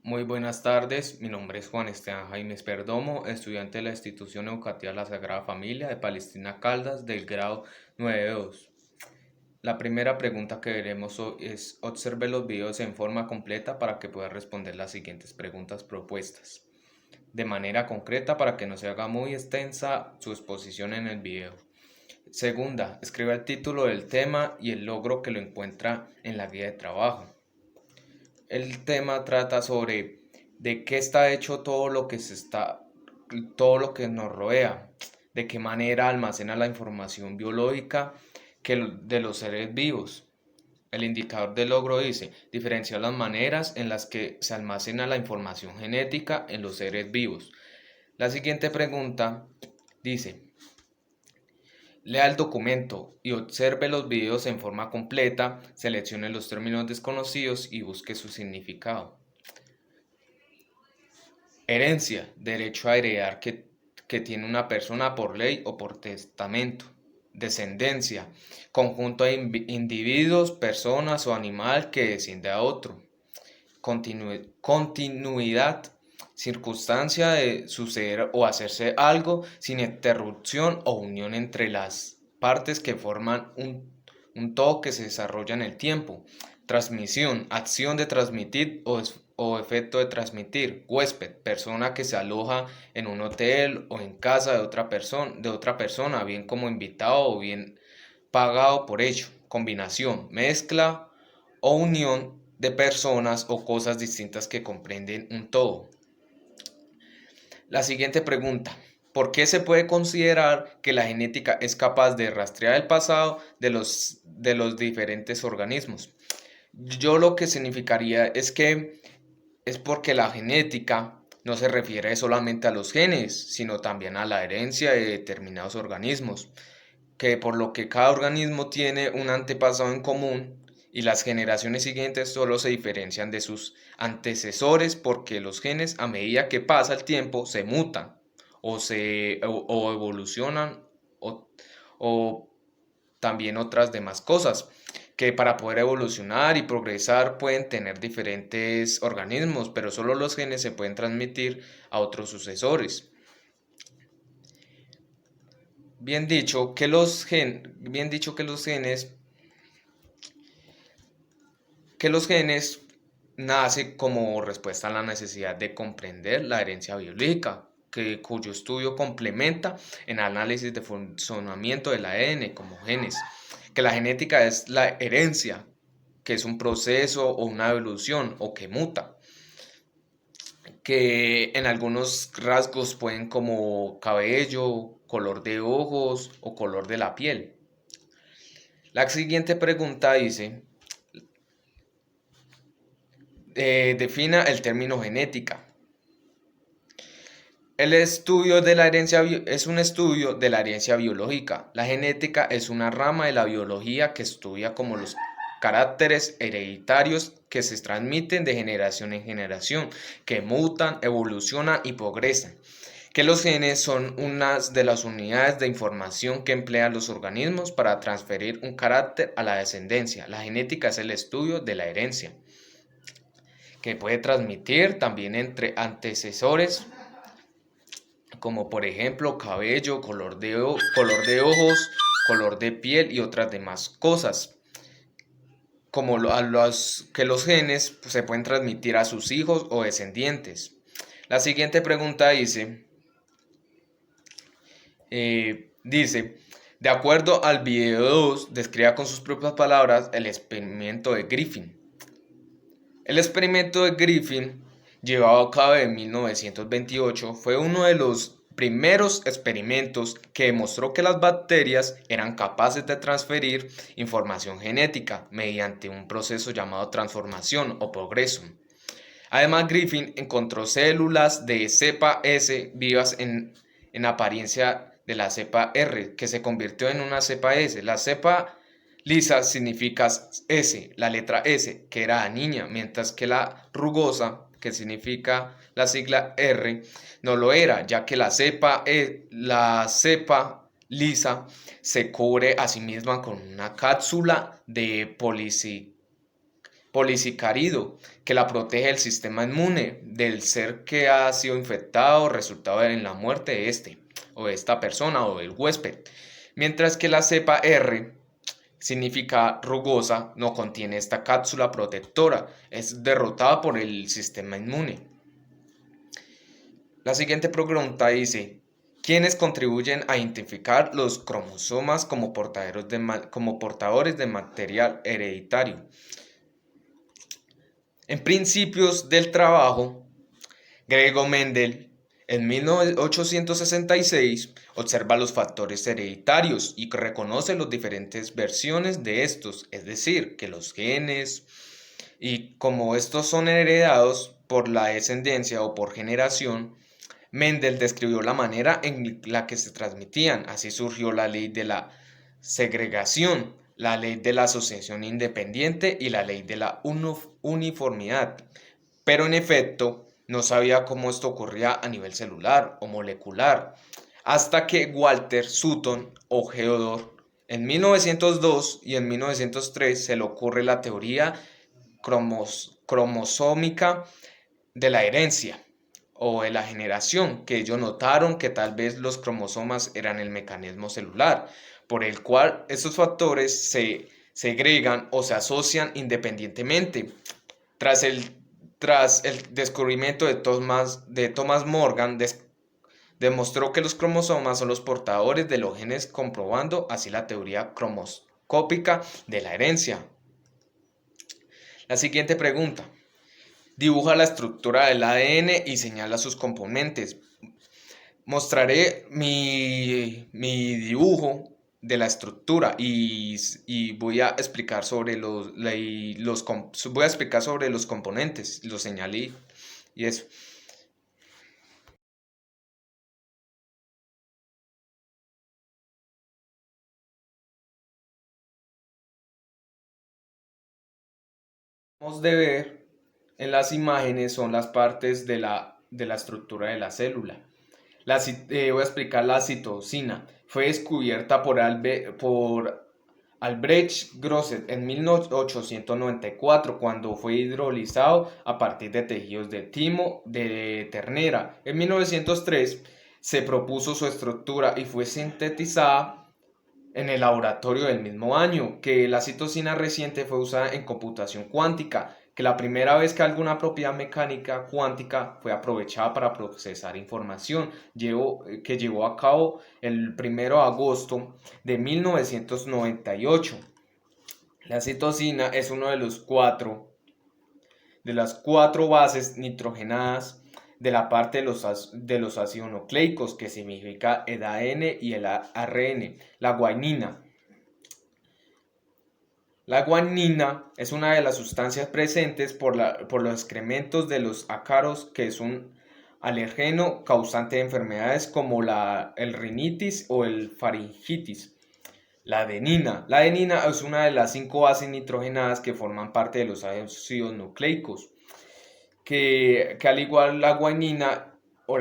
Muy buenas tardes, mi nombre es Juan Esteban Jaimes Perdomo, estudiante de la institución educativa La Sagrada Familia de Palestina Caldas del grado 9.2. La primera pregunta que veremos hoy es: observe los videos en forma completa para que pueda responder las siguientes preguntas propuestas, de manera concreta para que no se haga muy extensa su exposición en el video. Segunda, escriba el título del tema y el logro que lo encuentra en la guía de trabajo. El tema trata sobre de qué está hecho todo lo que nos rodea, de qué manera almacena la información biológica de los seres vivos. El indicador de logro dice: diferenciar las maneras en las que se almacena la información genética en los seres vivos. La siguiente pregunta dice: lea el documento y observe los videos en forma completa, seleccione los términos desconocidos y busque su significado. Herencia: derecho a heredar que tiene una persona por ley o por testamento. Descendencia: conjunto de individuos, personas o animal que desciende a otro. Continuidad: circunstancia de suceder o hacerse algo sin interrupción o unión entre las partes que forman un todo que se desarrolla en el tiempo. Transmisión: acción de transmitir o efecto de transmitir. Huésped: persona que se aloja en un hotel o en casa de otra persona, bien como invitado o bien pagado por ello. Combinación: mezcla o unión de personas o cosas distintas que comprenden un todo. La siguiente pregunta: ¿por qué se puede considerar que la genética es capaz de rastrear el pasado de los diferentes organismos? Yo lo que significaría es que es porque la genética no se refiere solamente a los genes, sino también a la herencia de determinados organismos, que por lo que cada organismo tiene un antepasado en común y las generaciones siguientes solo se diferencian de sus antecesores porque los genes, a medida que pasa el tiempo, se mutan o evolucionan o, o también otras demás cosas que para poder evolucionar y progresar pueden tener diferentes organismos, pero solo los genes se pueden transmitir a otros sucesores. Bien dicho que los genes nace como respuesta a la necesidad de comprender la herencia biológica, cuyo estudio complementa en análisis de funcionamiento del ADN como genes, que la genética es la herencia, que es un proceso o una evolución o que muta, que en algunos rasgos pueden como cabello, color de ojos o color de la piel. La siguiente pregunta dice: defina el término genética. El estudio de la herencia es un estudio de la herencia biológica. La genética es una rama de la biología que estudia como los caracteres hereditarios que se transmiten de generación en generación, que mutan, evolucionan y progresan. Que los genes son unas de las unidades de información que emplean los organismos para transferir un carácter a la descendencia. La genética es el estudio de la herencia, que puede transmitir también entre antecesores, como por ejemplo cabello, color de ojos, color de piel y otras demás cosas, como que los genes se pueden transmitir a sus hijos o descendientes. La siguiente pregunta dice: de acuerdo al video 2, describa con sus propias palabras el experimento de Griffin. El experimento de Griffin, llevado a cabo en 1928, fue uno de los primeros experimentos que demostró que las bacterias eran capaces de transferir información genética mediante un proceso llamado transformación o progreso. Además, Griffin encontró células de cepa S vivas en apariencia de la cepa R, que se convirtió en una cepa S. La cepa lisa significa S, la letra S, que era niña, mientras que la rugosa, que significa la sigla R, no lo era, ya que la cepa lisa se cubre a sí misma con una cápsula de polisacárido que la protege del sistema inmune del ser que ha sido infectado, resultado en la muerte de este o de esta persona o del huésped. Mientras que la cepa R significa rugosa, no contiene esta cápsula protectora, es derrotada por el sistema inmune. La siguiente pregunta dice, ¿quiénes contribuyen a identificar los cromosomas como portadores de material hereditario? En principios del trabajo, Gregor Mendel, en 1866, observa los factores hereditarios y reconoce las diferentes versiones de estos, es decir, que los genes, y como estos son heredados por la descendencia o por generación, Mendel describió la manera en la que se transmitían. Así surgió la ley de la segregación, la ley de la asociación independiente y la ley de la uniformidad. Pero en efecto, no sabía cómo esto ocurría a nivel celular o molecular, hasta que Walter Sutton o Geodor en 1902 y en 1903 se le ocurre la teoría cromosómica de la herencia o de la generación, que ellos notaron que tal vez los cromosomas eran el mecanismo celular, por el cual estos factores se segregan o se asocian independientemente. Tras el, tras el descubrimiento de Thomas Morgan, demostró que los cromosomas son los portadores de los genes, comprobando así la teoría cromoscópica de la herencia. La siguiente pregunta. Dibuja la estructura del ADN y señala sus componentes. Mostraré mi dibujo de la estructura y voy a explicar sobre voy a explicar sobre los componentes, los señalé y eso. Vamos de ver en las imágenes son las partes de la estructura de la célula. Voy a explicar la citosina. Fue descubierta por Albrecht Grosset en 1894 cuando fue hidrolizado a partir de tejidos de timo de ternera. En 1903 se propuso su estructura y fue sintetizada en el laboratorio del mismo año, que la citosina reciente fue usada en computación cuántica, que la primera vez que alguna propiedad mecánica cuántica fue aprovechada para procesar información, que llevó a cabo el 1 de agosto de 1998. La citosina es uno de las cuatro bases nitrogenadas de la parte de los ácidos nucleicos, que significa el ADN y el ARN, la guanina. La guanina es una de las sustancias presentes por los excrementos de los ácaros, que es un alergeno causante de enfermedades como el rinitis o el faringitis. La adenina. La adenina es una de las 5 bases nitrogenadas que forman parte de los ácidos nucleicos, que al igual la guanina o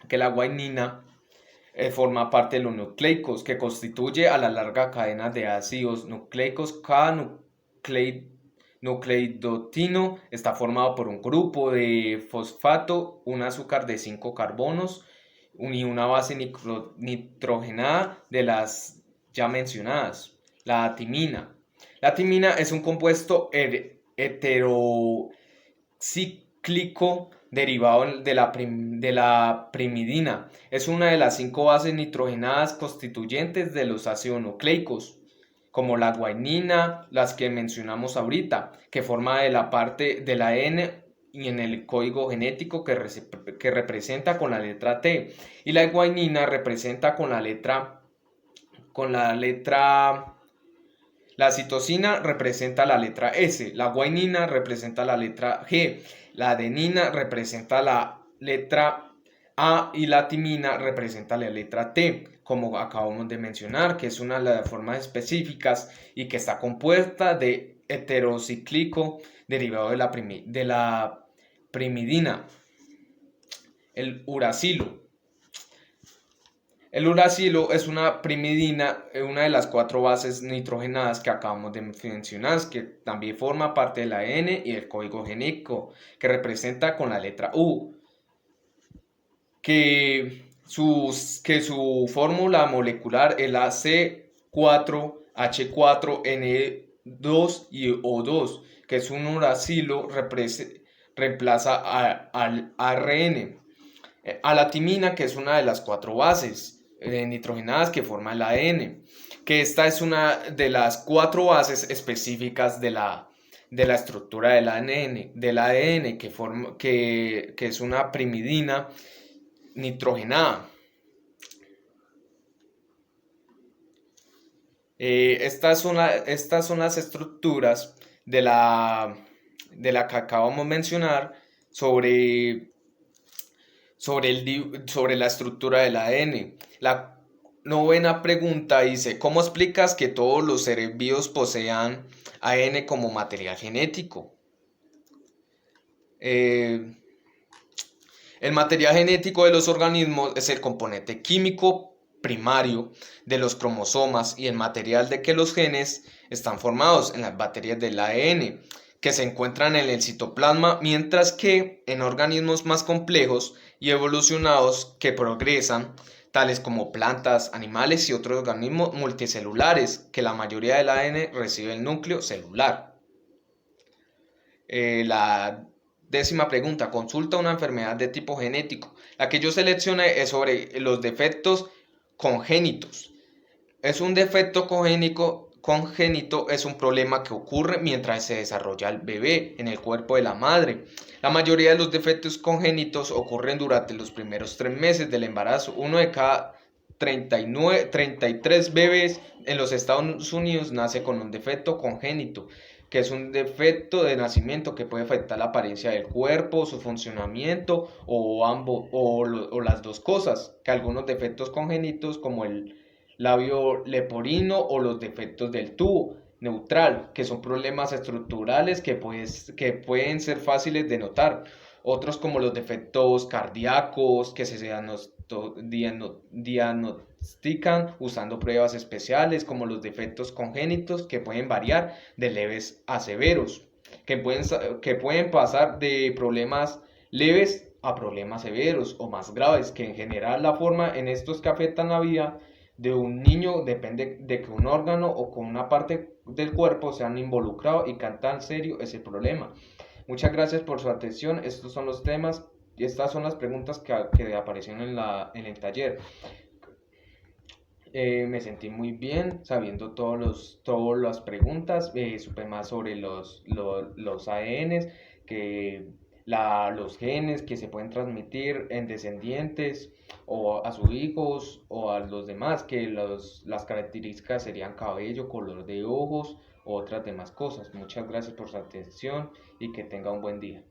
que la guanina forma parte de los nucleicos, que constituye a la larga cadena de ácidos nucleicos. Cada nucleidotino está formado por un grupo de fosfato, un azúcar de 5 carbonos y una base nitrogenada de las ya mencionadas, la timina. La timina es un compuesto heterocíclico derivado de la primidina. Es una de las 5 bases nitrogenadas constituyentes de los ácidos nucleicos, como la guanina, las que mencionamos ahorita, que forma de la parte del ADN y en el código genético que representa con la letra T, y la guanina representa con la letra la citosina representa la letra S, la guanina representa la letra G, la adenina representa la letra A y la timina representa la letra T, como acabamos de mencionar, que es una de las formas específicas y que está compuesta de heterocíclico derivado de la primidina, el uracilo. El uracilo es una primidina, una de las cuatro bases nitrogenadas que acabamos de mencionar, que también forma parte del ADN y el código genético, que representa con la letra U, que su fórmula molecular es la C4H4N2 y O2, que es un uracilo, reemplaza al ARN. A la timina, que es una de las cuatro bases nitrogenadas que forma el ADN, que esta es una de las cuatro bases específicas de la estructura del ADN que es una primidina nitrogenada. Estas son las estructuras de la que acabamos de mencionar sobre sobre la estructura del ADN. La novena pregunta dice, ¿cómo explicas que todos los seres vivos posean ADN como material genético? Eh, el material genético de los organismos es el componente químico primario de los cromosomas y el material de que los genes están formados en las baterías del ADN, que se encuentran en el citoplasma, mientras que en organismos más complejos y evolucionados que progresan, tales como plantas, animales y otros organismos multicelulares, que la mayoría del ADN recibe el núcleo celular. La décima pregunta, consulta una enfermedad de tipo genético. La que yo seleccioné es sobre los defectos congénitos. Es un defecto congénito es un problema que ocurre mientras se desarrolla el bebé en el cuerpo de la madre. La mayoría de los defectos congénitos ocurren durante los primeros 3 meses del embarazo. Uno de cada 33 bebés en los Estados Unidos nace con un defecto congénito, que es un defecto de nacimiento que puede afectar la apariencia del cuerpo, su funcionamiento o ambos o las dos cosas, que algunos defectos congénitos como el labio leporino o los defectos del tubo neutral, que son problemas estructurales que pueden ser fáciles de notar. Otros como los defectos cardíacos que se diagnostican usando pruebas especiales, como los defectos congénitos que pueden variar de leves a severos, que pueden pasar de problemas leves a problemas severos o más graves, que en general la forma en estos que afectan la vida de un niño depende de que un órgano o con una parte del cuerpo se han involucrado y que tan serio ese problema. Muchas gracias por su atención. Estos son los temas y estas son las preguntas que aparecieron en el taller. Me sentí muy bien sabiendo todas las preguntas, supe más sobre los ADNs, los genes que se pueden transmitir en descendientes o a sus hijos o a los demás, que las características serían cabello, color de ojos u otras demás cosas. Muchas gracias por su atención y que tenga un buen día.